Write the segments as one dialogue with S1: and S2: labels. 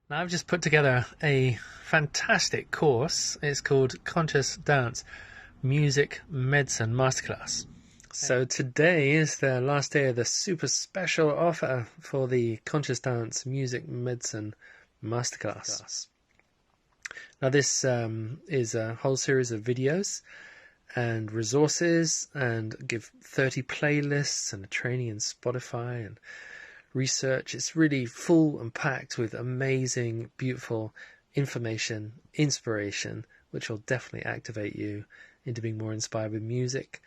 S1: Now, I've just put together a fantastic course. It's called Conscious Dance Music Medicine Masterclass. So today is the last day of the super special offer for the Conscious Dance Music Medicine Masterclass. Now, this is a whole series of videos and resources, and give 30 playlists and a training in Spotify and research. It's really full and packed with amazing, beautiful information, inspiration, which will definitely activate you into being more inspired with music.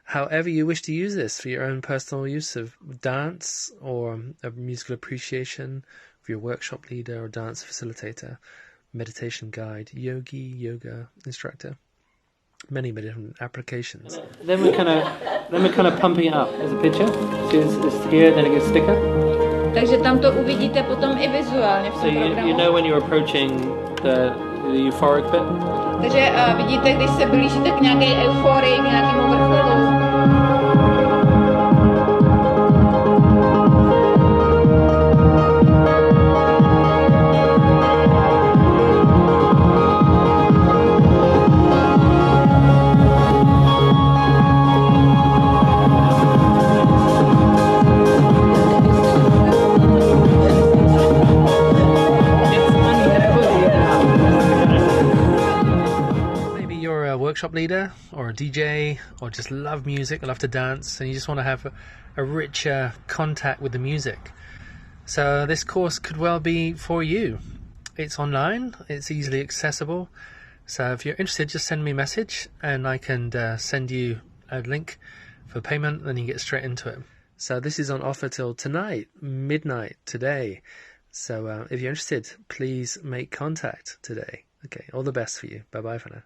S1: However you wish to use this for your own personal use of dance or a musical appreciation, for your workshop leader or dance facilitator, meditation guide, yoga instructor. Many different applications.
S2: Then we're kind of pumping it up as a picture. So it's here, then it gets sticker.
S3: Takže tam to uvidíte potom i vizuálně v tom programu.
S2: So you know when you're approaching the euphoric bit.
S3: Takže vidíte, když se blížíte k nějaké euforii, k nějakému vrcholu.
S1: Workshop leader or a DJ, or just love music, love to dance, and you just want to have a richer contact with the music. So this course could well be for you. It's online, it's easily accessible, so if you're interested, just send me a message and I can send you a link for payment, then you get straight into it. So this is on offer till tonight, midnight today. So if you're interested, please make contact today. Okay, all the best for you. Bye bye for now.